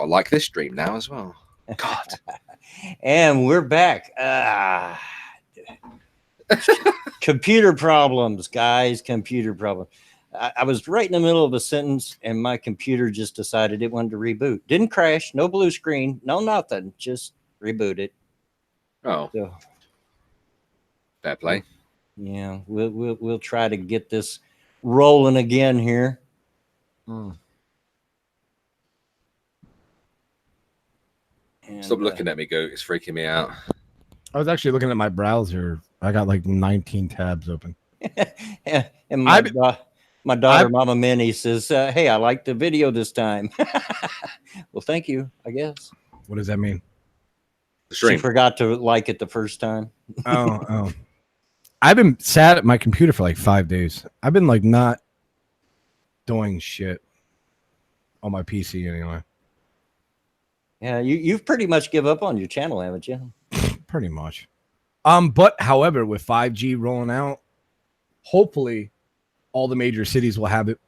gotta like this stream now as well. God. And we're back. Computer problems, guys. Computer problems. I was right in the middle of a sentence, and my computer just decided it wanted to reboot. Didn't crash. No blue screen. No nothing. Just rebooted. Oh, So, fair play. yeah, we'll try to get this rolling again here. Stop looking at me, Goat. It's freaking me out. I was actually looking at my browser. I got like 19 tabs open. And my daughter, Mama Minnie, says, hey, I liked the video this time. Well, thank you, I guess. What does that mean? She forgot to like it the first time. Oh. I've been sat at my computer for like 5 days. I've been like not doing shit on my PC anyway. Yeah, you've pretty much give up on your channel, haven't you? Pretty much. But however, with 5G rolling out, hopefully all the major cities will have it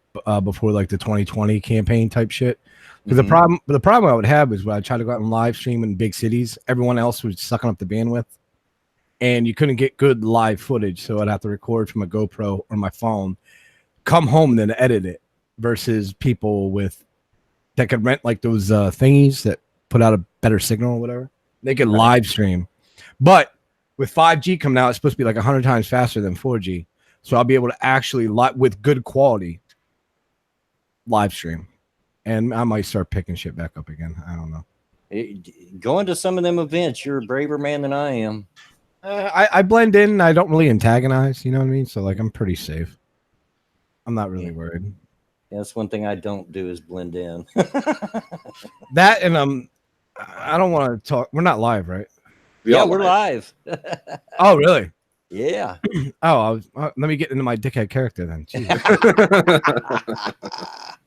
before like the 2020 campaign type shit. Because the problem I would have is when I try to go out and live stream in big cities, everyone else was sucking up the bandwidth, and you couldn't get good live footage. So I'd have to record from a GoPro or my phone, come home and then edit it. Versus people that could rent like those thingies that put out a better signal or whatever. They could live stream. But with 5G coming out, it's supposed to be like 100 times faster than 4G. So I'll be able to actually, with good quality, live stream. And I might start picking shit back up again. I don't know. Going to some of them events, you're a braver man than I am. I blend in. I don't really antagonize. You know what I mean? So like, I'm pretty safe. I'm not really worried. Yeah, that's one thing I don't do is blend in. That and I don't want to talk. We're not live, right? We're live. Oh, really? Yeah. Oh, let me get into my dickhead character then.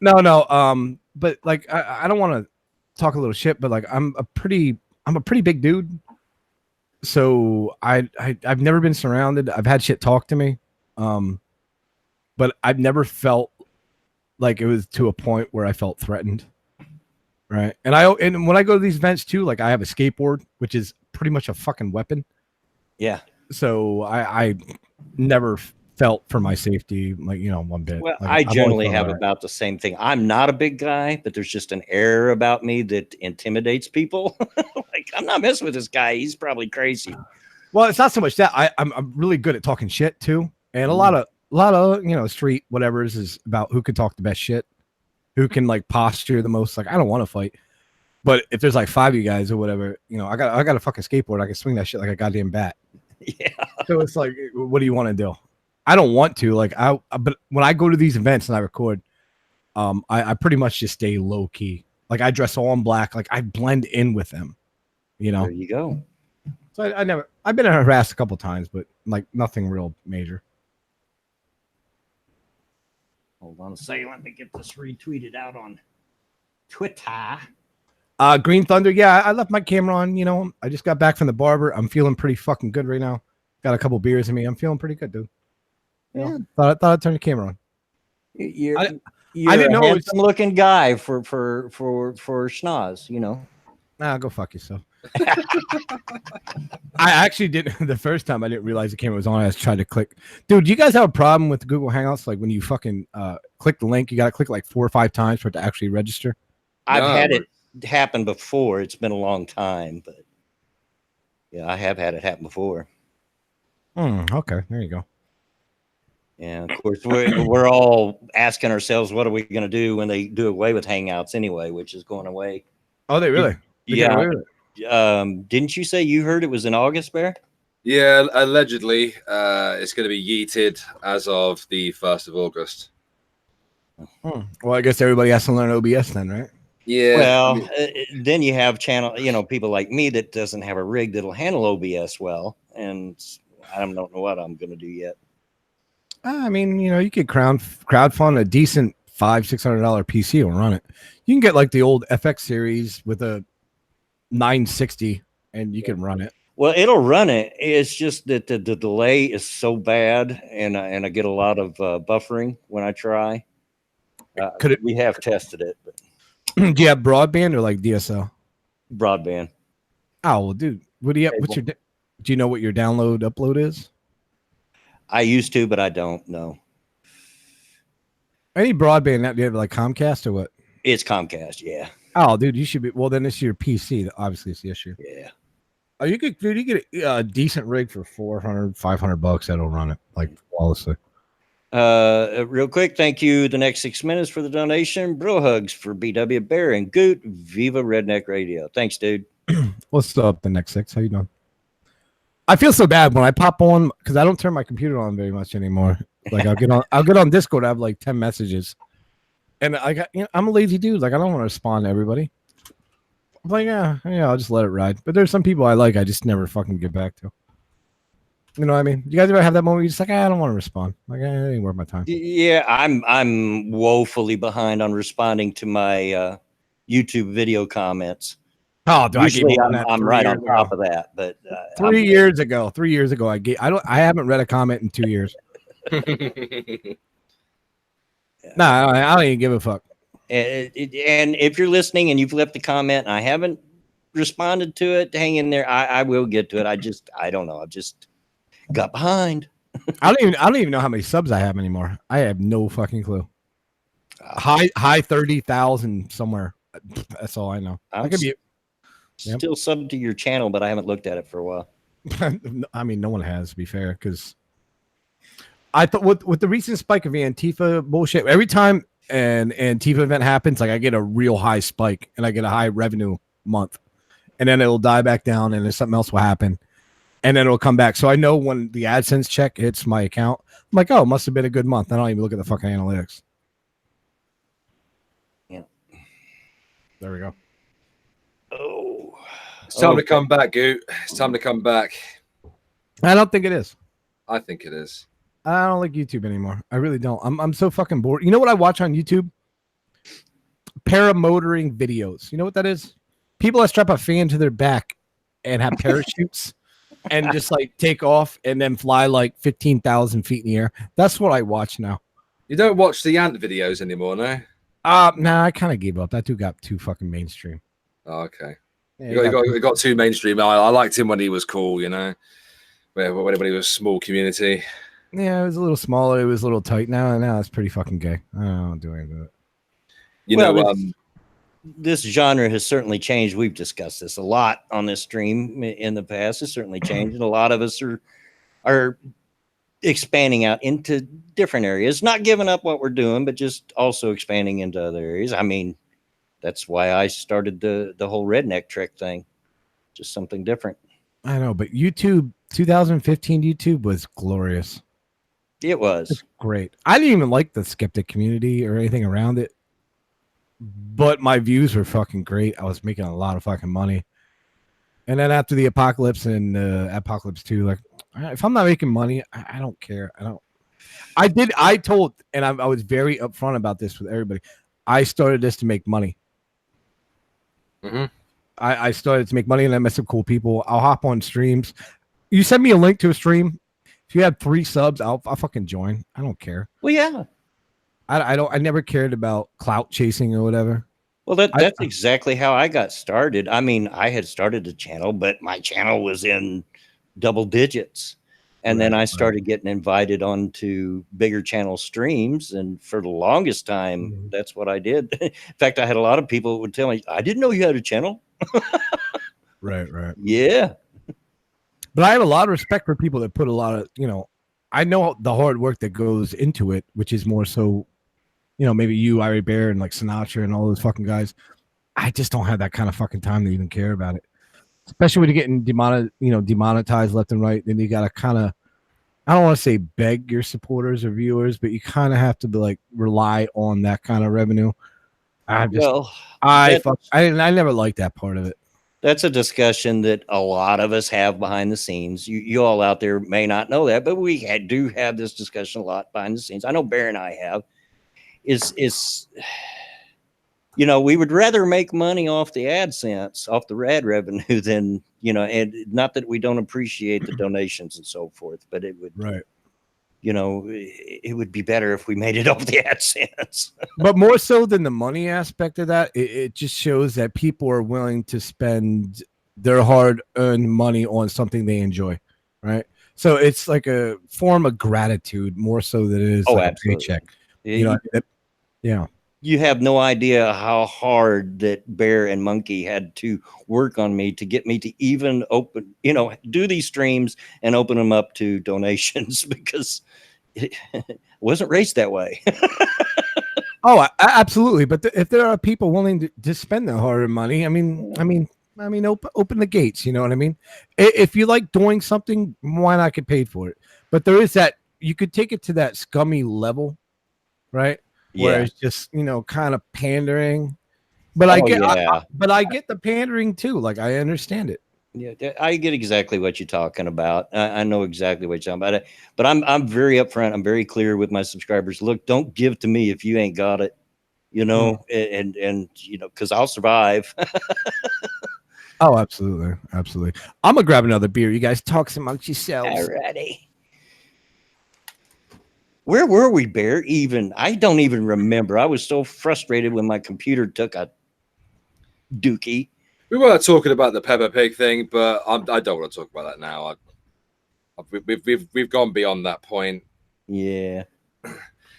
No. But like, I don't want to talk a little shit, but like, I'm a pretty big dude. So I've never been surrounded. I've had shit talk to me, but I've never felt like it was to a point where I felt threatened. Right. And when I go to these events too, like I have a skateboard, which is pretty much a fucking weapon. Yeah. So I never felt for my safety, like, one bit. Well, like, I generally have about the same thing. I'm not a big guy, but there's just an air about me that intimidates people. Like, I'm not messing with this guy. He's probably crazy. Well, it's not so much that I'm really good at talking shit too. And a lot of street whatevers is about who can talk the best shit, who can like posture the most. Like, I don't want to fight, but if there's like 5 of you guys or whatever, I got a fucking skateboard. I can swing that shit like a goddamn bat. Yeah. So it's like, what do you want to do? I don't want to. Like, but when I go to these events and I record, I pretty much just stay low key. Like, I dress all in black. Like, I blend in with them. There you go. So I've been harassed a couple times, but like nothing real major. Hold on a second. Let me get this retweeted out on Twitter. Green Thunder. Yeah, I left my camera on. I just got back from the barber. I'm feeling pretty fucking good right now. Got a couple beers in me. I'm feeling pretty good, dude. Yeah. Thought I'd turn the camera on. You're I didn't know handsome looking guy for schnoz, Nah, go fuck yourself. I actually didn't. The first time I didn't realize the camera was on. I was trying to click. Dude, do you guys have a problem with Google Hangouts? Like when you fucking click the link, you got to click like 4 or 5 times for it to actually register. I've had it happen before. It's been a long time, but yeah, I have had it happen before. Okay, there you go. And of course, we're all asking ourselves, what are we going to do when they do away with Hangouts anyway, which is going away. Oh, they really? Yeah. Didn't you say you heard it was in August, Bear? Yeah, allegedly, it's going to be yeeted as of the 1st of August. Well, I guess everybody has to learn OBS then, right? Yeah. Well, then you have people like me that doesn't have a rig that'll handle OBS well, and I don't know what I'm going to do yet. I mean, you could crowdfund a decent $500-$600 PC and run it. You can get like the old FX series with a 960 and you can run it. Well, it'll run it. It's just that the delay is so bad, and I get a lot of buffering when I try. We have tested it, but Do you have broadband or like DSL? Broadband. Oh, well, dude, what do you have? What's your? Do you know what your download upload is? I used to, but I don't know. Any broadband that do you have like Comcast or what? It's Comcast. Yeah. Oh, dude, you should be. Well, then it's your PC. Obviously, it's the issue. Yeah. Oh, you could, dude, you get a decent rig for $400-$500. That'll run it like flawlessly. Real quick, thank you. The next 6 minutes for the donation. Bro hugs for BW Bear and Goot. Viva Redneck Radio. Thanks, dude. What's up, the next 6? How you doing? I feel so bad when I pop on because I don't turn my computer on very much anymore. Like I'll get on Discord. I have like 10 messages, and I'm a lazy dude. Like I don't want to respond to everybody. I'm like, yeah, I'll just let it ride. But there's some people I like. I just never fucking get back to. You know what I mean? You guys ever have that moment where you're just like, I don't want to respond. Like, it ain't worth my time. Yeah, I'm woefully behind on responding to my YouTube video comments. Oh, do Usually I gave up I'm right on top of that, but 3 years ago, I haven't read a comment in 2 years. Nah, I don't even give a fuck. And if you're listening and you've left a comment and I haven't responded to it, hang in there. I will get to it. I don't know. I've just got behind. I don't even know how many subs I have anymore. I have no fucking clue. High 30,000 somewhere. That's all I know. I could be still subbed to your channel, but I haven't looked at it for a while. I mean, no one has, to be fair, because I thought with the recent spike of Antifa bullshit, every time an Antifa event happens, like I get a real high spike and I get a high revenue month, and then it'll die back down, and then something else will happen, and then it'll come back. So I know when the AdSense check hits my account, I'm like, oh, it must have been a good month. I don't even look at the fucking analytics. Yeah. There we go. Oh, it's time to come back, Goot. It's time to come back. I don't think it is. I think it is. I don't like YouTube anymore. I really don't. I'm so fucking bored. You know what I watch on YouTube? Paramotoring videos. You know what that is? People that strap a fan to their back and have parachutes and just like take off and then fly like 15,000 feet in the air. That's what I watch now. You don't watch the Ant videos anymore, no? Nah, I kind of gave up. That dude got too fucking mainstream. Oh, okay. Yeah, you got too mainstream. I liked him when he was cool, you know, when he was a small community. Yeah, it was a little smaller. It was a little tight. Now it's pretty fucking gay. I don't do anything with it. You know, this genre has certainly changed. We've discussed this a lot on this stream in the past. It's certainly changed, and a lot of us are expanding out into different areas, not giving up what we're doing, but just also expanding into other areas. I mean, that's why I started the whole redneck trick thing, just something different. I know, but YouTube, 2015 YouTube was glorious. It was great. I didn't even like the skeptic community or anything around it, but my views were fucking great. I was making a lot of fucking money. And then after the apocalypse and Apocalypse 2, like, if I'm not making money, I don't care. I told, and I was very upfront about this with everybody. I started this to make money. Mm-hmm. I started to make money, and I met some cool people. I'll hop on streams. You send me a link to a stream. If you have 3 subs, I'll fucking join. I don't care. Well, yeah. I never cared about clout chasing or whatever. Well, that's exactly how I got started. I mean, I had started a channel, but my channel was in double digits. And then I started getting invited onto bigger channel streams. And for the longest time, that's what I did. In fact, I had a lot of people who would tell me, I didn't know you had a channel. Right. Yeah. But I have a lot of respect for people that put a lot of, I know the hard work that goes into it, which is more so, maybe you, Irie Bear, and like Sinatra and all those fucking guys. I just don't have that kind of fucking time to even care about it. Especially when you're getting demonetized left and right. Then you got to kind of, I don't want to say beg your supporters or viewers, but you kind of have to be like rely on that kind of revenue. I never liked that part of it. That's a discussion that a lot of us have behind the scenes. You all out there may not know that, but we do have this discussion a lot behind the scenes. I know Bear and I have. We would rather make money off the AdSense, off the ad revenue than, and not that we don't appreciate the donations and so forth, but it would. Right. it would be better if we made it off the AdSense. But more so than the money aspect of that, it just shows that people are willing to spend their hard-earned money on something they enjoy, right? So it's like a form of gratitude more so than it is like absolutely. a paycheck. Yeah. You have no idea how hard that Bear and Monkey had to work on me to get me to even open, do these streams and open them up to donations because it wasn't raised that way. Oh, absolutely. But if there are people willing to spend their hard-earned money, I mean, open the gates. You know what I mean? If you like doing something, why not get paid for it? But there is that you could take it to that scummy level, right? Where it's just kind of pandering. But I get the pandering too. Like I understand it. Yeah, I get exactly what you're talking about. I know exactly what you're talking about. But I'm very upfront. I'm very clear with my subscribers. Look, don't give to me if you ain't got it. And because I'll survive. Oh, absolutely. I'm gonna grab another beer. You guys talk amongst yourselves. Alrighty. Where were we, Bear? I don't even remember. I was so frustrated when my computer took a dookie. We were talking about the Peppa Pig thing, but I don't want to talk about that now. We've gone beyond that point. Yeah.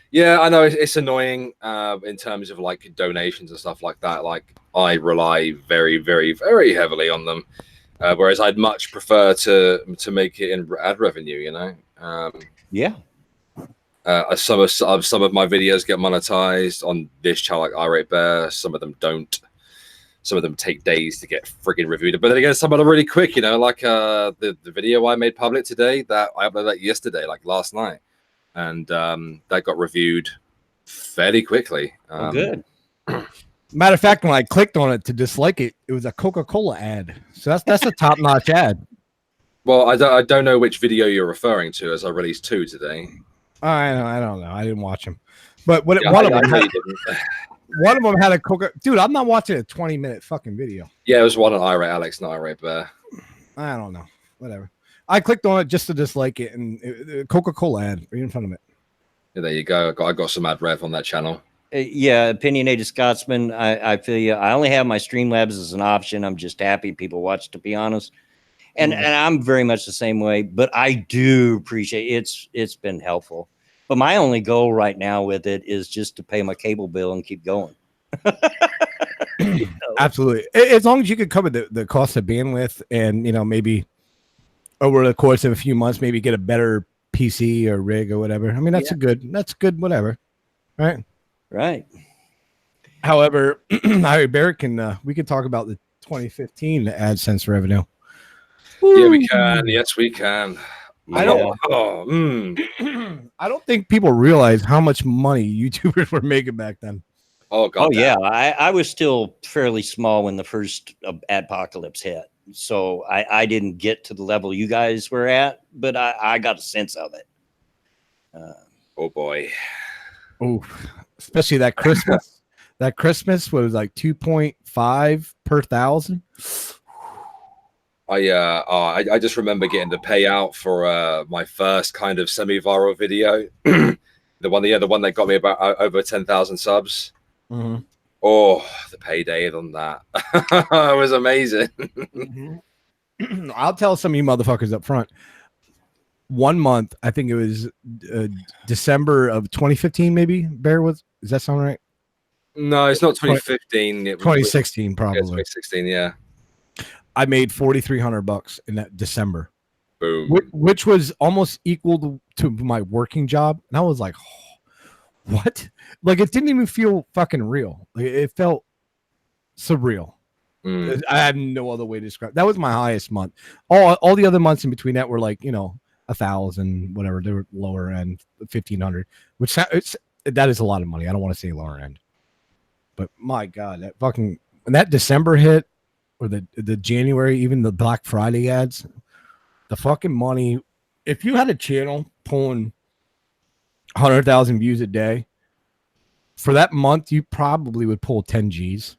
Yeah, I know it's annoying in terms of like donations and stuff like that. Like I rely very, very, very heavily on them, whereas I'd much prefer to make it in ad revenue. Yeah. Some of my videos get monetized on this channel, like Irate Bear. Some of them don't. Some of them take days to get friggin' reviewed. But then again, some of them are really quick. Like the video I made public today that I uploaded that yesterday, like last night. And that got reviewed fairly quickly. Good. Matter of fact, when I clicked on it to dislike it, it was a Coca-Cola ad. So that's a top-notch ad. Well, I don't know which video you're referring to, as I released 2 today. I don't know. I didn't watch them, but one of them had a Coca. Dude, I'm not watching a 20-minute fucking video. Yeah, it was one on Irate Alex, not Irate Bear. I don't know. Whatever. I clicked on it just to dislike it, and Coca-Cola ad right in front of it. Yeah, there you go. I got some ad rev on that channel. Yeah, Opinionated Scotsman. I feel you. I only have my Streamlabs as an option. I'm just happy people watch, to be honest. And I'm very much the same way. But I do appreciate it's been helpful. But my only goal right now with it is just to pay my cable bill and keep going. Absolutely. As long as you could cover the cost of bandwidth and maybe over the course of a few months, maybe get a better PC or rig or whatever. I mean, that's good, whatever. Right. Right. However, Barrett we can talk about the 2015 AdSense revenue. Yeah, we can. Yes, we can. I don't think people realize how much money YouTubers were making back then. Oh, God. Oh, yeah. I was still fairly small when the first adpocalypse hit. So I didn't get to the level you guys were at, but I got a sense of it. Oh, boy. Oh, especially that Christmas. That Christmas was like 2.5 per 1,000. I just remember getting the payout for my first kind of semi-viral video. the one that got me about over 10,000 subs. Mm-hmm. Oh, the payday on that. It was amazing. Mm-hmm. I'll tell some of you motherfuckers up front. 1 month, I think it was December of 2015, maybe. Does that sound right? No, it's not 2015. It was 2016, probably. Yeah, 2016, yeah. I made $4,300 in that December. Boom. Which was almost equal to my working job. And I was like, oh, what? Like, it didn't even feel fucking real. Like, it felt surreal. I have no other way to describe it. That was my highest month. All the other months in between that were like, 1,000, whatever. They were lower end, 1,500, which that is a lot of money. I don't want to say lower end. But my God, when that December hit, or the January, even the Black Friday ads, the fucking money. If you had a channel pulling 100,000 views a day, for that month, you probably would pull 10 G's.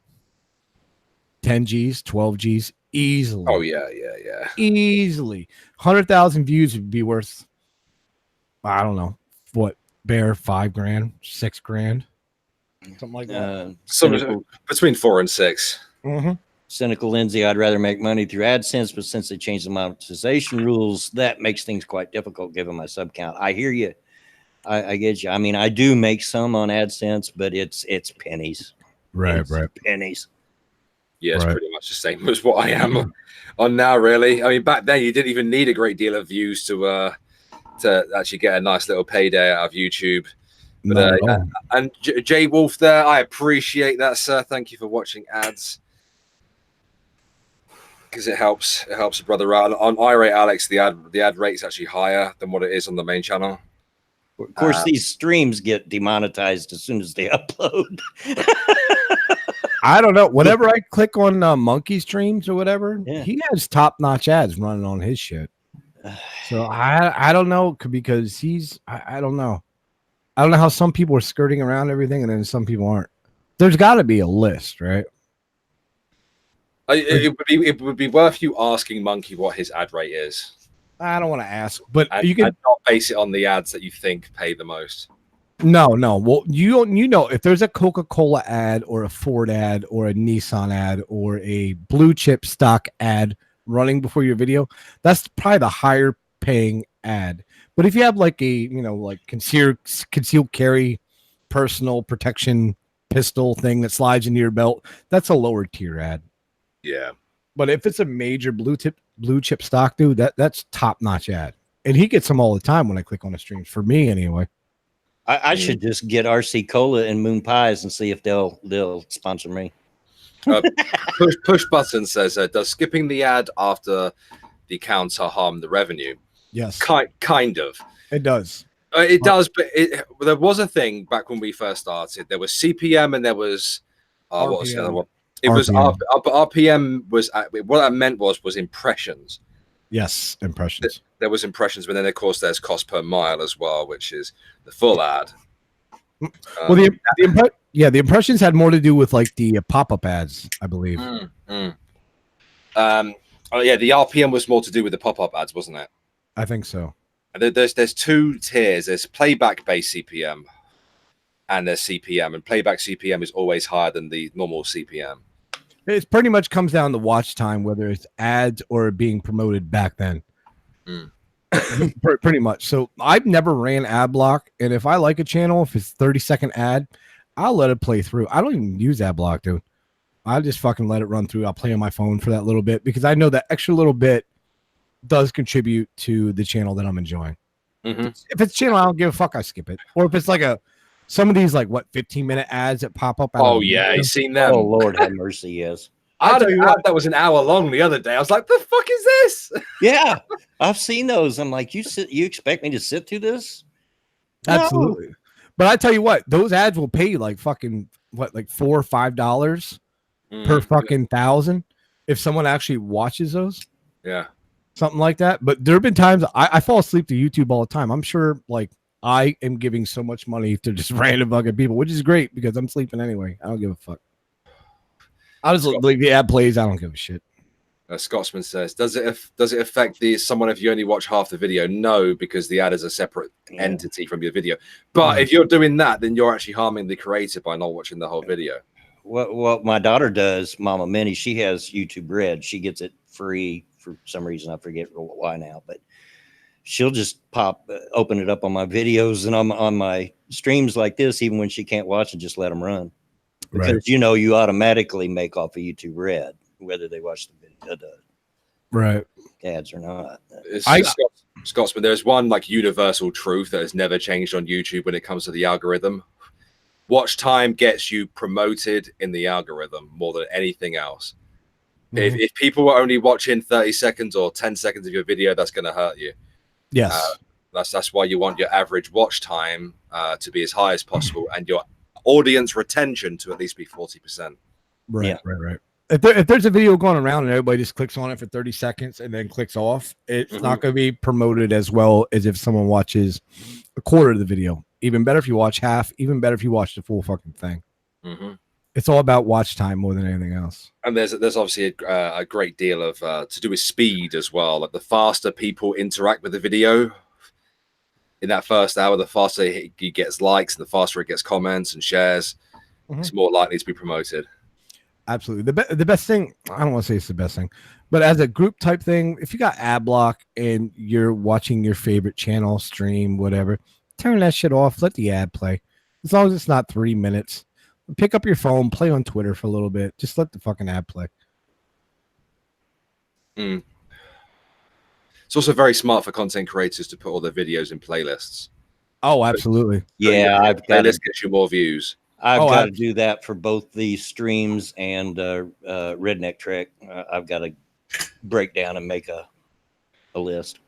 10 G's, 12 G's, easily. Oh, yeah. Easily. 100,000 views would be worth I don't know what bear $5,000, $6,000, something like that. Some between 4 and 6. Mm-hmm. Cynical Lindsay, I'd rather make money through AdSense, but since they changed the monetization rules, that makes things quite difficult given my sub count. I hear you. I get you. I mean, I do make some on AdSense, but it's pennies. Right. Pennies. Yeah, it's pretty much the same as what I am on now, really. I mean, back then you didn't even need a great deal of views to actually get a nice little payday out of YouTube. But and Jay Wolf there, I appreciate that, sir. Thank you for watching ads, because it helps a brother out. On Irate Alex, the ad rate is actually higher than what it is on the main channel. Of course, these streams get demonetized as soon as they upload. I don't know. Whenever I click on Monkey Streams or whatever, he has top-notch ads running on his shit. So I don't know, because I don't know. I don't know how some people are skirting around everything and then some people aren't. There's got to be a list, right? It would be worth you asking Monkey what his ad rate is. I don't want to ask, but you can can not base it on the ads that you think pay the most. No. Well, you know, if there's a Coca-Cola ad or a Ford ad or a Nissan ad or a blue chip stock ad running before your video, that's probably the higher paying ad. But if you have like a, like concealed carry personal protection pistol thing that slides into your belt, that's a lower tier ad. Yeah. But if it's a major blue chip stock, dude, that's top notch ad. And he gets them all the time when I click on the streams, for me anyway. I should just get RC Cola and Moon Pies and see if they'll sponsor me. Push Button says, does skipping the ad after the accounts harm the revenue? Yes. Kind of. It does. It does, but there was a thing back when we first started. There was CPM and there was what was the other one? It RPM. Was RPM was what that meant was impressions. Yes, impressions. There was impressions, but then of course there's cost per mile as well, which is the full ad. Well, the impressions had more to do with like the pop-up ads, I believe. Oh yeah, the RPM was more to do with the pop-up ads, wasn't it? I think so. There's two tiers. There's playback-based CPM, and there's CPM, and playback CPM is always higher than the normal CPM. It pretty much comes down to watch time, whether it's ads or being promoted back then. Pretty much. So I've never ran ad block, and if I like a channel, if it's 30-second ad, I'll let it play through. I don't even use ad block, dude. I just fucking let it run through. I'll play on my phone for that little bit because I know that extra little bit does contribute to the channel that I'm enjoying. If it's a channel I don't give a fuck, I skip it. Or if it's like some of these 15-minute ads that pop up. Oh yeah, you seen them? Oh Lord, have mercy, yes. I had an ad that was an hour long the other day. I was like, "The fuck is this?" Yeah, I've seen those. I'm like, you expect me to sit through this? Absolutely. No. But I tell you what, those ads will pay you like fucking $4 or $5 per fucking 1,000 if someone actually watches those. Yeah. Something like that. But there have been times I fall asleep to YouTube all the time. I'm sure I am giving so much money to just random fucking people, which is great because I'm sleeping anyway. I don't give a fuck. I just like the ad plays. I don't give a shit. Scotsman says, does it affect someone if you only watch half the video? No, because the ad is a separate entity from your video. But if you're doing that, then you're actually harming the creator by not watching the whole video. What my daughter does, Mama Minnie, she has YouTube Red. She gets it free for some reason. I forget why now, but she'll just open it up on my videos and on my streams like this, even when she can't watch, and just let them run. Because you automatically make off of YouTube Red, whether they watch the video, ads or not. Scotsman, there's one universal truth that has never changed on YouTube when it comes to the algorithm. Watch time gets you promoted in the algorithm more than anything else. If people are only watching 30 seconds or 10 seconds of your video, that's going to hurt you. Yes. That's why you want your average watch time to be as high as possible and your audience retention to at least be 40%. Right. If there's a video going around and everybody just clicks on it for 30 seconds and then clicks off, it's not going to be promoted as well as if someone watches a quarter of the video. Even better if you watch half. Even better if you watch the full fucking thing. It's all about watch time more than anything else. And there's obviously a great deal of to do with speed as well. Like the faster people interact with the video, in that first hour, the faster he gets likes and the faster it gets comments and shares, it's more likely to be promoted. Absolutely. The best thing, I don't want to say it's the best thing, but as a group type thing, if you got ad block and you're watching your favorite channel, stream, whatever, turn that shit off. Let the ad play. As long as it's not 3 minutes. Pick up your phone, play on Twitter for a little bit. Just let the fucking ad play. It's also very smart for content creators to put all their videos in playlists. Oh, absolutely. Yeah, I've got to get you more views. I've got to do that for both the streams and Redneck Trek. I've got to break down and make a list.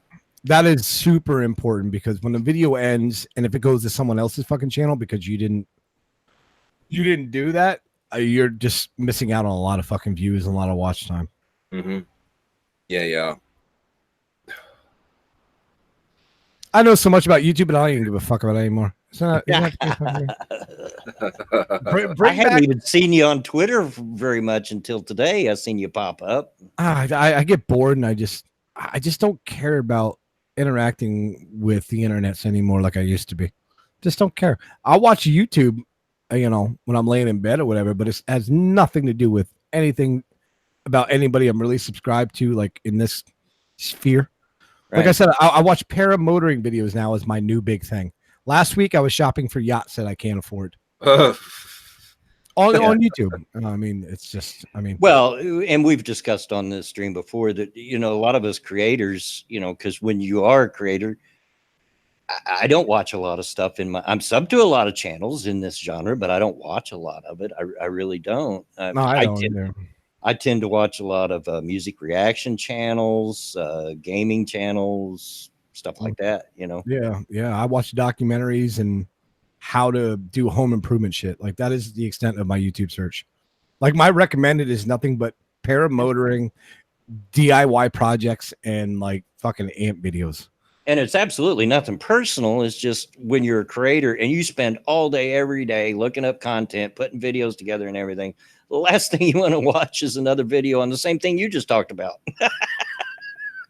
That is super important because when the video ends and if it goes to someone else's fucking channel because you didn't do that, you're just missing out on a lot of fucking views and a lot of watch time. Yeah. I know so much about YouTube, but I don't even give a fuck about it anymore. I haven't even seen you on Twitter very much until today. I've seen you pop up. I get bored and I just don't care about interacting with the internets anymore like I used to be. Just don't care. I'll watch YouTube, when I'm laying in bed or whatever, but it has nothing to do with anything about anybody I'm really subscribed to, like in this sphere. Right. Like I said, I watch paramotoring videos now as my new big thing. Last week I was shopping for yachts that I can't afford. On YouTube. It's just, well, and we've discussed on this stream before that, a lot of us creators, because when you are a creator, I don't watch a lot of stuff I'm sub to a lot of channels in this genre, but I don't watch a lot of it. I really don't. No, I don't either. I tend to watch a lot of music reaction channels, gaming channels, stuff like that, Yeah. I watch documentaries and how to do home improvement shit. Like that is the extent of my YouTube search. Like my recommended is nothing but paramotoring, DIY projects, and like fucking amp videos. And it's absolutely nothing personal. It's just when you're a creator and you spend all day, every day looking up content, putting videos together and everything, the last thing you want to watch is another video on the same thing you just talked about.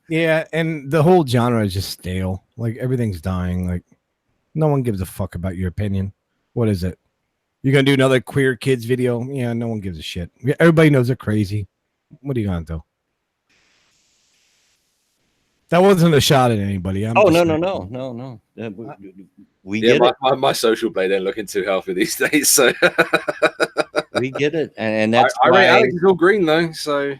Yeah, and the whole genre is just stale. Like everything's dying. Like no one gives a fuck about your opinion. What is it? You're gonna do another queer kids video? Yeah, no one gives a shit. Everybody knows they're crazy. What are you gonna do? That wasn't a shot at anybody. No. We get it. My social blade ain't looking too healthy these days, so we get it, and that's why Alex is all green though. So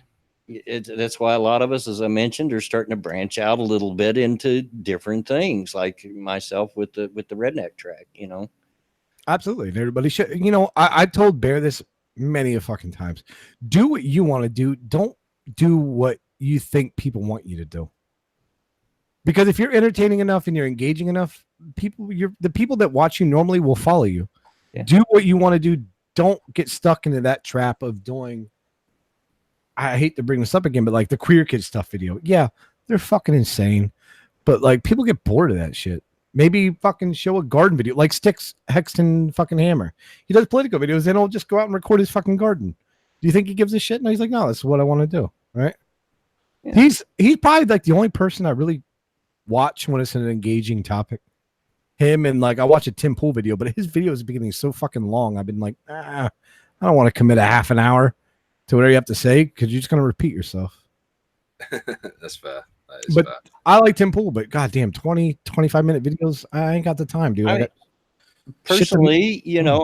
that's why a lot of us, as I mentioned, are starting to branch out a little bit into different things, like myself with the Redneck Track. Absolutely, and everybody should. I told Bear this many a fucking times. Do what you want to do. Don't do what you think people want you to do. Because if you're entertaining enough and you're engaging enough, the people that watch you normally will follow you. Yeah. Do what you want to do. Don't get stuck into that trap of doing. I hate to bring this up again, but like the queer kid stuff video. Yeah, they're fucking insane. But like people get bored of that shit. Maybe fucking show a garden video like Sticks Hexton fucking Hammer. He does political videos. Then he'll just go out and record his fucking garden. Do you think he gives a shit? No, he's like, no, this is what I want to do. Right. Yeah. He's probably like the only person I really watch when it's an engaging topic. Him and like I watch a Tim Pool video, but his video is beginning so fucking long. I've been like, I don't want to commit a half an hour to whatever you have to say because you're just gonna repeat yourself. That's fair. But fair. I like Tim Pool, but goddamn 20-25 minute videos, I ain't got the time, dude. Personally,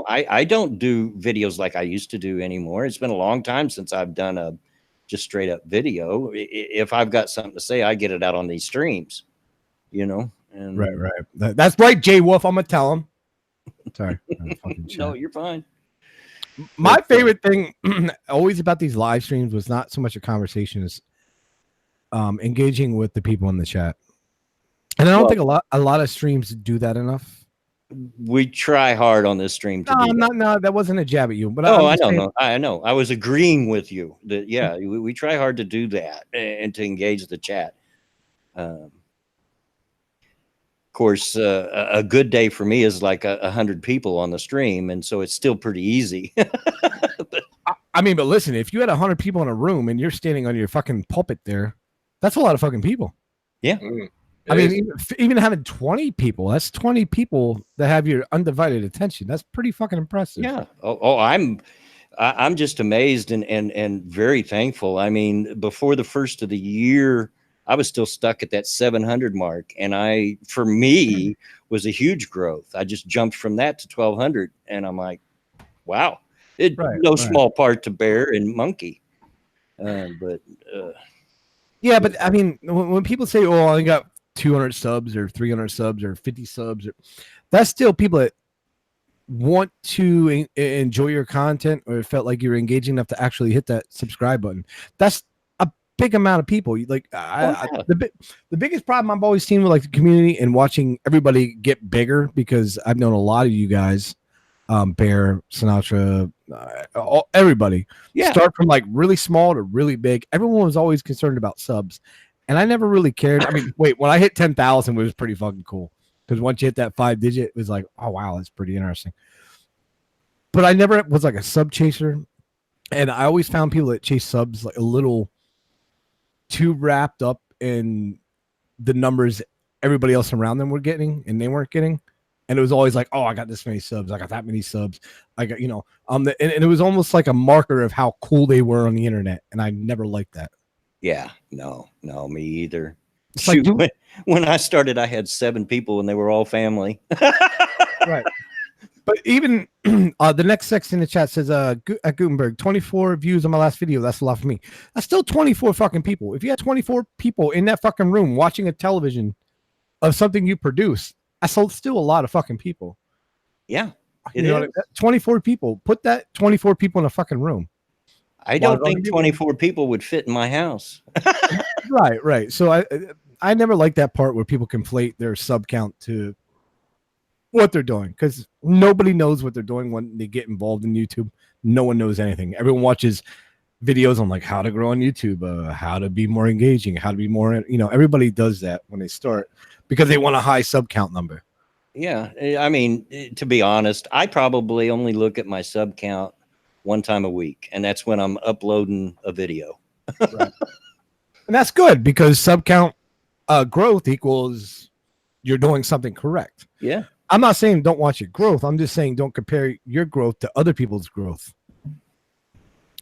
I don't do videos like I used to do anymore. It's been a long time since I've done a just straight up video. If I've got something to say, I get it out on these streams. And right. That's right, Jay Wolf. I'm gonna tell him. Sorry. No, you're fine. My favorite thing always about these live streams was not so much a conversation as engaging with the people in the chat. And I don't think a lot of streams do that enough. We try hard on this stream to No, that wasn't a jab at you. But I know. I was agreeing with you that we try hard to do that and to engage the chat. Of course, a good day for me is like 100 people on the stream, and so it's still pretty easy. But listen, if you had 100 people in a room and you're standing on your fucking pulpit there, that's a lot of fucking people. Yeah. I mean, even having 20 people, that's 20 people that have your undivided attention. That's pretty fucking impressive. Yeah. I'm just amazed and very thankful. I mean, before the first of the year, I was still stuck at that 700 mark, and for me, was a huge growth. I just jumped from that to 1,200, and I'm like, wow, small part to Bear and Monkey, but yeah, but I mean, when people say, "Oh, I got 200 subs or 300 subs or 50 subs," that's still people that want to enjoy your content or felt like you're engaging enough to actually hit that subscribe button. That's a big amount of people. Like the biggest problem I've always seen with like the community and watching everybody get bigger, because I've known a lot of you guys, Bear, Sinatra, everybody start from like really small to really big. Everyone was always concerned about subs, and I never really cared. I mean, when I hit 10,000, it was pretty fucking cool. Because once you hit that 5-digit, it was like, oh, wow, that's pretty interesting. But I never was like a sub chaser. And I always found people that chase subs like a little too wrapped up in the numbers everybody else around them were getting and they weren't getting. And it was always like, oh, I got this many subs. I got that many subs. I got, and it was almost like a marker of how cool they were on the internet. And I never liked that. Yeah, no, me either. Shoot, like, when I started, I had 7 people and they were all family. Right. But even the next section in the chat says, at Gutenberg, 24 views on my last video. That's a lot for me. That's still 24 fucking people. If you had 24 people in that fucking room watching a television of something you produce, that's still a lot of fucking people. Yeah. 24 people. Put that 24 people in a fucking room. I don't think 24 people would fit in my house. Right. So I never liked that part where people conflate their sub count to what they're doing, because nobody knows what they're doing when they get involved in YouTube. No one knows anything. Everyone watches videos on like how to grow on YouTube, how to be more engaging, how to be more, everybody does that when they start because they want a high sub count number. Yeah. I mean, to be honest, I probably only look at my sub count one time a week, and that's when I'm uploading a video. Right. And that's good, because sub count growth equals you're doing something correct. Yeah. I'm not saying don't watch your growth. I'm just saying don't compare your growth to other people's growth.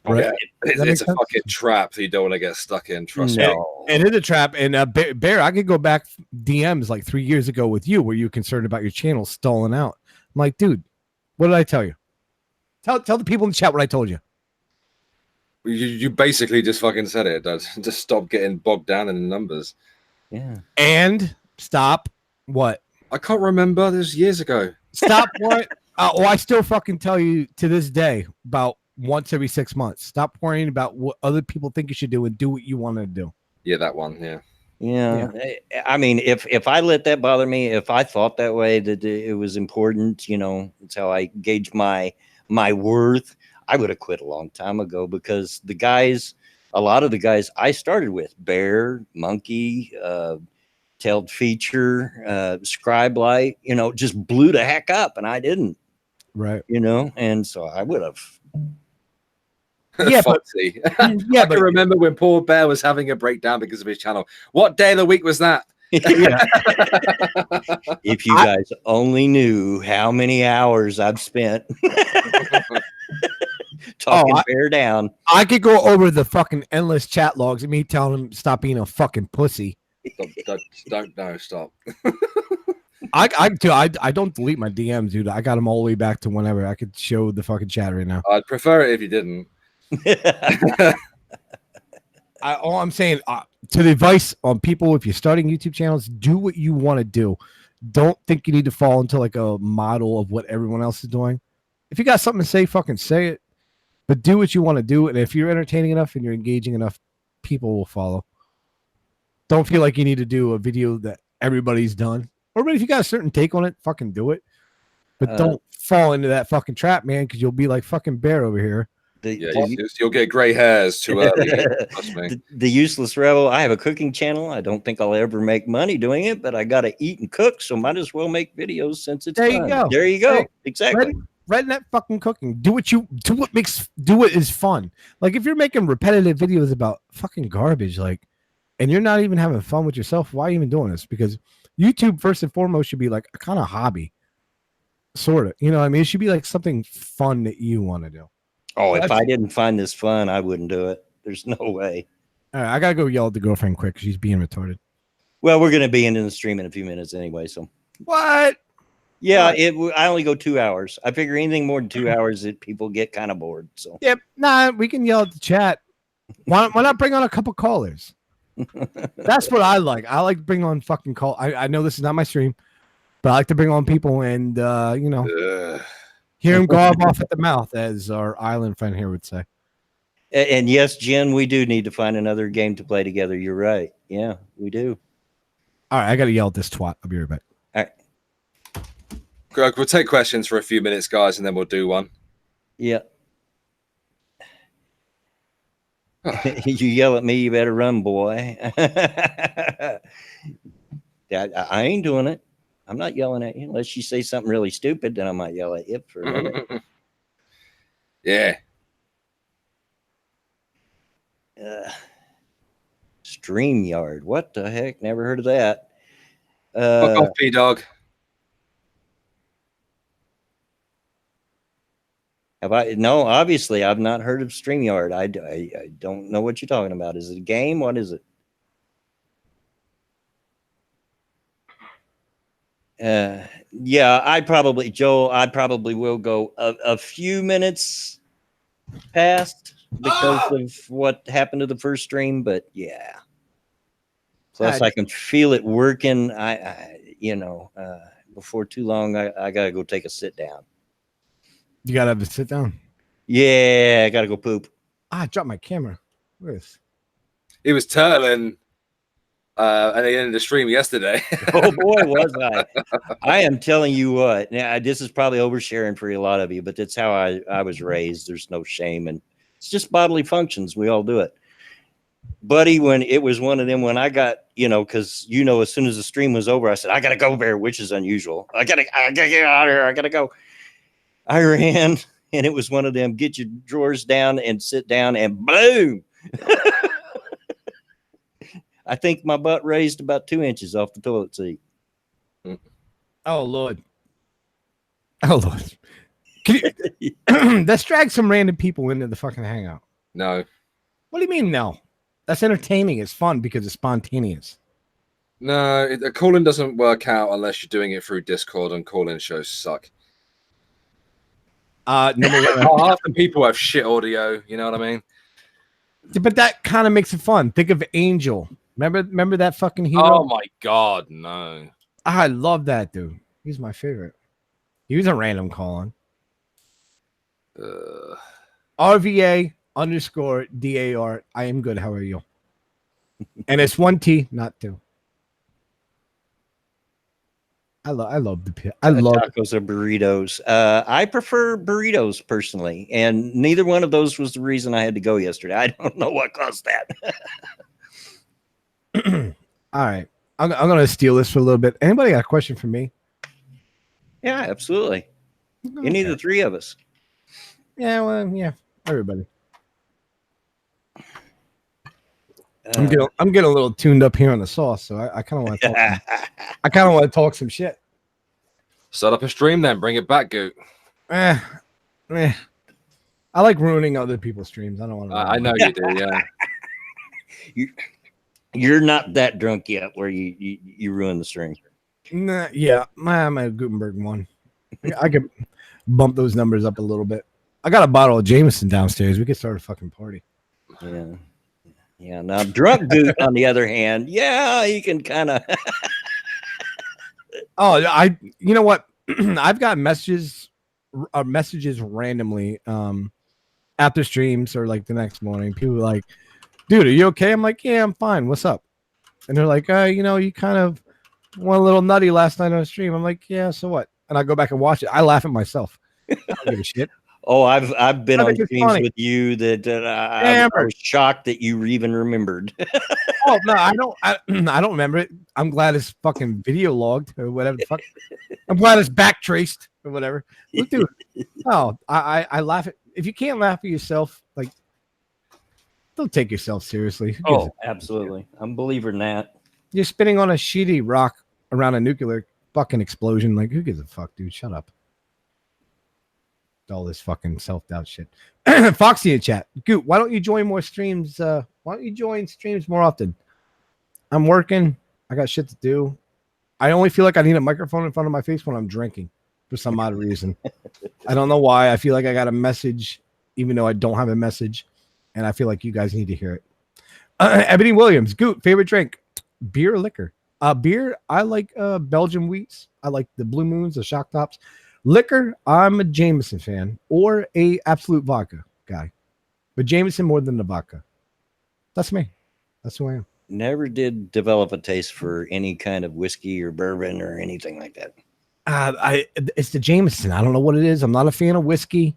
Right? Yeah, it's a fucking trap that you don't want to get stuck in. Trust me. It is a trap. And Bear, I could go back DMs like 3 years ago with you where you were concerned about your channel stalling out. I'm like, dude, what did I tell you? Tell the people in the chat what I told you. You basically just fucking said it. Just stop getting bogged down in the numbers. Yeah. And stop what? I can't remember. This was years ago. Stop what? I still fucking tell you to this day about once every 6 months. Stop worrying about what other people think you should do and do what you want to do. Yeah, that one. Yeah. Yeah. I mean, if I let that bother me, if I thought that way, that it was important, it's how I gauge my worth, I would have quit a long time ago, because a lot of the guys I started with, Bear, Monkey, Tailed Feature, Scribe Light, just blew the heck up, and I didn't. Right. And so I would have. Yeah, I can remember when poor Bear was having a breakdown because of his channel. What day of the week was that? If you guys only knew how many hours I've spent talking Bear down. I could go over the fucking endless chat logs of me telling him stop being a fucking pussy. Stop. I don't delete my DMs, dude. I got them all the way back to whenever. I could show the fucking chat right now. I'd prefer it if you didn't. All I'm saying to the advice on people, if you're starting YouTube channels, do what you want to do. Don't think you need to fall into like a model of what everyone else is doing. If you got something to say, fucking say it. But do what you want to do. And if you're entertaining enough and you're engaging enough, people will follow. Don't feel like you need to do a video that everybody's done. Or if you got a certain take on it, fucking do it. But don't fall into that fucking trap, man, because you'll be like fucking Bear over here. You'll get gray hairs too early. Trust me. The Useless Rebel. I have a cooking channel. I don't think I'll ever make money doing it, but I got to eat and cook, so might as well make videos since it's there. Fun. You go. There you go. Exactly. Redneck fucking cooking. Do what is fun. Like if you're making repetitive videos about fucking garbage, like and you're not even having fun with yourself, why are you even doing this? Because YouTube, first and foremost, should be like a kind of hobby, sort of. You know what I mean? It should be like something fun that you want to do. Oh, if I didn't find this fun, I wouldn't do it. There's no way. All right, I gotta go yell at the girlfriend quick. She's being retarded. Well, we're going to be in the stream in a few minutes anyway. So What? yeah, I only go 2 hours. I figure anything more than 2 hours, that people get kind of bored. So Yep. Nah, we can yell at the chat. Why not bring on a couple callers? That's what I like. I like to bring on fucking call. I know this is not my stream, but I like to bring on people and hear them gob off at the mouth, as our island friend here would say. And yes, Jen, we do need to find another game to play together. You're right. Yeah, we do. All right, I gotta yell at this twat. I'll be right back. All right. Greg, we'll take questions for a few minutes, guys, and then we'll do one. Yeah. You yell at me, you better run, boy. I ain't doing it. I'm not yelling at you unless you say something really stupid. Then I might yell at you for a minute. Yeah. StreamYard. What the heck? Never heard of that. Fuck off, P-Dog. Have I? No, obviously, I've not heard of StreamYard. I don't know what you're talking about. Is it a game? What is it? Yeah, I probably will go a few minutes past because of what happened to the first stream, but yeah. Plus, I can feel it working. Before too long, I gotta go take a sit down. You gotta have to sit down. Yeah, I gotta go poop. I dropped my camera. Where is? He was turtling at the end of the stream yesterday. Oh boy, was I! I am telling you what. Now, this is probably oversharing for a lot of you, but that's how I was raised. There's no shame, and it's just bodily functions. We all do it. Buddy, when it was one of them, when I got, because as soon as the stream was over, I said, I gotta go there, which is unusual. I gotta get out of here. I gotta go. I ran, and it was one of them, get your drawers down and sit down, and boom. I think my butt raised about 2 inches off the toilet seat. Oh, Lord. Oh, Lord. Let's drag some random people into the fucking hangout. No. What do you mean, no? That's entertaining. It's fun because it's spontaneous. No, the call-in doesn't work out unless you're doing it through Discord, and call-in shows suck. Number one. Half the people have shit audio. You know what I mean? But that kind of makes it fun. Think of Angel. Remember that fucking hero? Oh my god, no! I love that dude. He's my favorite. He was a random call-on. RVA_DAR. I am good. How are you? And it's 1 T, not 2. I love tacos or burritos. I prefer burritos personally, and neither one of those was the reason I had to go yesterday. I don't know what caused that. All right, I'm gonna steal this for a little bit. Anybody got a question for me? Yeah, absolutely. Okay. Any of the three of us. Yeah, well, yeah, everybody. I'm getting a little tuned up here on the sauce, so I kind of want to talk. I kind of want to talk some shit. Set up a stream, then bring it back, Goot. I like ruining other people's streams. I don't want to. I know you do. Yeah. You're not that drunk yet, where you ruin the stream. Nah, yeah, I'm a Gutenberg one. I could bump those numbers up a little bit. I got a bottle of Jameson downstairs. We could start a fucking party. Yeah. Yeah. Now, drunk Goot, on the other hand, yeah, he can kind of. Oh, you know what? I've got messages randomly after streams or like the next morning. People are like, dude, are you okay? I'm like, yeah, I'm fine. What's up? And they're like, you kind of went a little nutty last night on stream. I'm like, yeah, so what? And I go back and watch it. I laugh at myself. I don't give a shit. Oh, I've been on streams with you that I was shocked that you even remembered. Oh no, I don't remember it. I'm glad it's fucking video logged or whatever the fuck. I'm glad it's back traced or whatever. Look, dude. Oh, I laugh at, if you can't laugh at yourself, like Don't take yourself seriously. Who gives Oh, a fuck? absolutely. I'm a believer in that. You're spinning on a sheety rock around a nuclear fucking explosion. Like, who gives a fuck, dude? Shut up. All this fucking self-doubt shit. Foxy in chat. Goot, why don't you join more streams? Why don't you join streams more often? I'm working. I got shit to do. I only feel like I need a microphone in front of my face when I'm drinking for some odd reason. I don't know why. I feel like I got a message, even though I don't have a message. And I feel like you guys need to hear it. Ebony Williams, Goot, favorite drink? Beer or liquor? Beer, I like Belgian wheats. I like the Blue Moons, the Shock Tops. Liquor, I'm a Jameson fan or a Absolute Vodka guy. But Jameson more than the vodka. That's me. That's who I am. Never did develop a taste for any kind of whiskey or bourbon or anything like that. It's the Jameson. I don't know what it is. I'm not a fan of whiskey.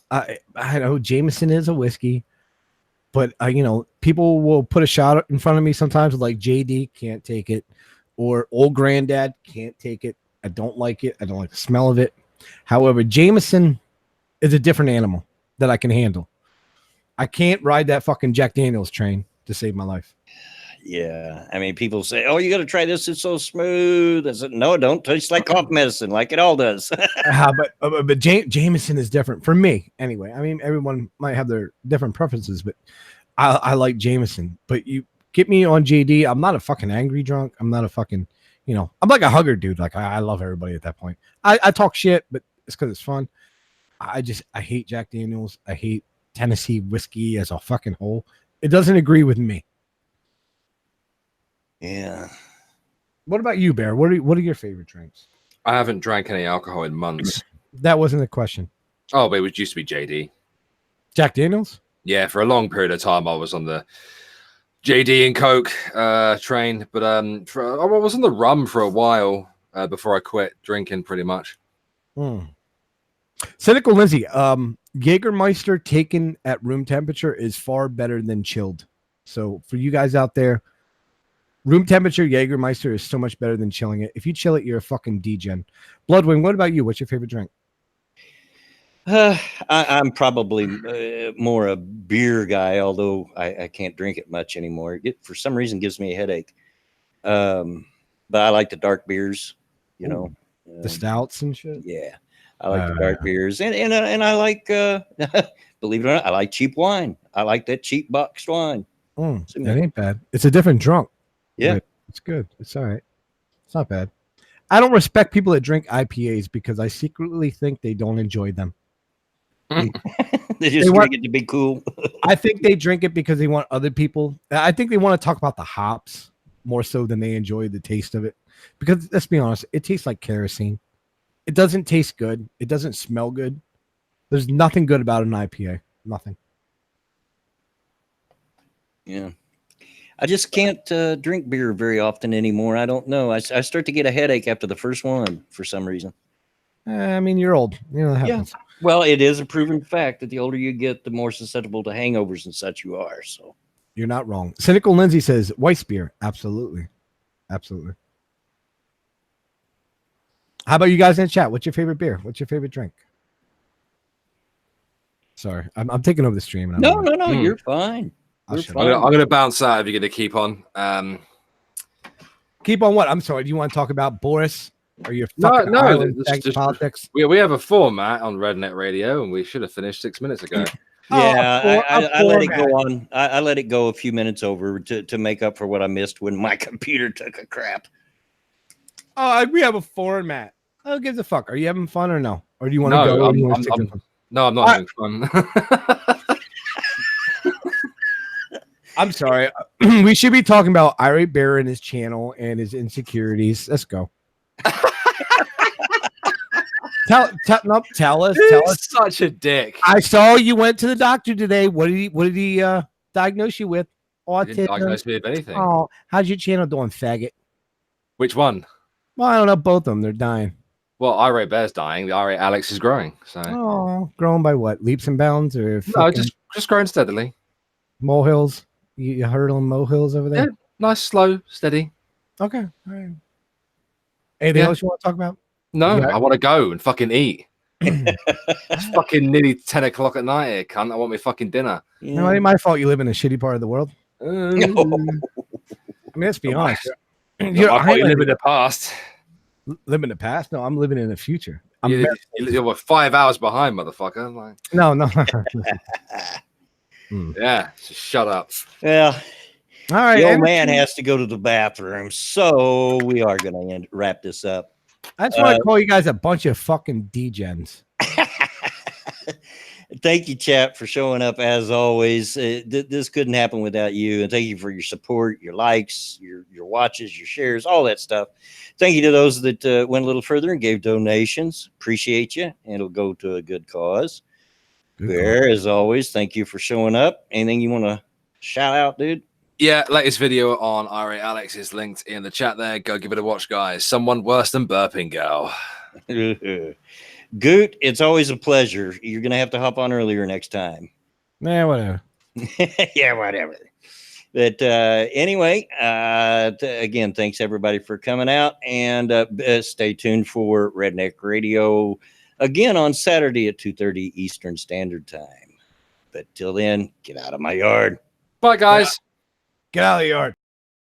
I know Jameson is a whiskey, but people will put a shot in front of me sometimes like JD, can't take it, or Old Granddad, can't take it. I don't like it. I don't like the smell of it. However, Jameson is a different animal that I can handle. I can't ride that fucking Jack Daniels train to save my life. Yeah. I mean, people say, oh, you got to try this. It's so smooth. I said, no, it don't taste like cough medicine like it all does. But Jameson is different for me anyway. I mean, everyone might have their different preferences, but I like Jameson. But you get me on JD. I'm not a fucking angry drunk. I'm not a fucking, I'm like a hugger dude. Like I love everybody at that point. I talk shit, but it's because it's fun. I hate Jack Daniels. I hate Tennessee whiskey as a fucking whole. It doesn't agree with me. Yeah. What about you, Bear? What are your favorite drinks? I haven't drank any alcohol in months. That wasn't a question. Oh, but it used to be JD. Jack Daniels? Yeah, for a long period of time, I was on the JD and Coke train. But I was on the rum for a while before I quit drinking, pretty much. Cynical Lindsay, Jägermeister taken at room temperature is far better than chilled. So for you guys out there, room temperature Jägermeister is so much better than chilling it. If you chill it, you're a fucking degen. Bloodwing, what about you? What's your favorite drink? I'm probably more a beer guy, although I can't drink it much anymore. It, for some reason, gives me a headache. But I like the dark beers, the stouts and shit. Yeah, I like the dark beers, and I like, believe it or not, I like cheap wine. I like that cheap boxed wine. That ain't bad. It's a different drunk. Yeah, it's good. It's all right. It's not bad. I don't respect people that drink IPAs because I secretly think they don't enjoy them. They just drink it to be cool. I think they drink it because they want other people. I think they want to talk about the hops more so than they enjoy the taste of it. Because let's be honest, it tastes like kerosene. It doesn't taste good. It doesn't smell good. There's nothing good about an IPA. Nothing. Yeah. I just can't drink beer very often anymore. I don't know. I start to get a headache after the first one for some reason. I mean, you're old. That happens. Yeah. Well, it is a proven fact that the older you get, the more susceptible to hangovers and such you are. So you're not wrong. Cynical Lindsay says Weiss beer. Absolutely. Absolutely. How about you guys in the chat? What's your favorite beer? What's your favorite drink? Sorry, I'm taking over the stream. No, you're fine. I'm going to bounce out if you're going to keep on. Keep on what? I'm sorry. Do you want to talk about Boris or your fucking just politics? We have a format on Redneck Radio, and we should have finished 6 minutes ago. Yeah, I let it go on. I let it go a few minutes over to make up for what I missed when my computer took a crap. Oh, we have a format. Who gives a fuck? Are you having fun or no? Or do you want to go? I'm not having fun. I'm sorry. We should be talking about Irate Bear and his channel and his insecurities. Let's go. Tell us. Such a dick. I saw you went to the doctor today. What did he diagnose you with? Autism. He didn't diagnose me with anything. Oh, how's your channel doing, faggot? Which one? Well, I don't know. Both of them. They're dying. Well, Irate Bear's dying. The Irate Alex is growing. So. Growing by what? Leaps and bounds, or no, just growing steadily. Molehills. You hurdling molehills over there? Yeah, nice, slow, steady. Okay. All right. Anything else you want to talk about? No, I want to go and fucking eat. It's fucking nearly 10 o'clock at night here, cunt. I want my fucking dinner. No, it ain't my fault you live in a shitty part of the world. I mean, let's be honest. I thought you live in the past. Live in the past? No, I'm living in the future. You're 5 hours behind, motherfucker. Like, no. Yeah, just shut up. Well, all right. The old man has to go to the bathroom, so we are going to wrap this up. I just want to call you guys a bunch of fucking degens. Thank you, chap, for showing up as always. This couldn't happen without you, and thank you for your support, your likes, your watches, your shares, all that stuff. Thank you to those that went a little further and gave donations. Appreciate you, and it'll go to a good cause. Bear, as always, thank you for showing up. Anything you want to shout out, dude? Yeah, latest video on Ira Alex is linked in the chat there. Go give it a watch, guys. Someone worse than burping gal. Goot, it's always a pleasure. You're going to have to hop on earlier next time. Yeah, whatever. Yeah, whatever. But anyway, again, thanks everybody for coming out, and stay tuned for Redneck Radio again on Saturday at 2:30 Eastern Standard Time. But till then, get out of my yard. Bye, guys. Get out of the yard.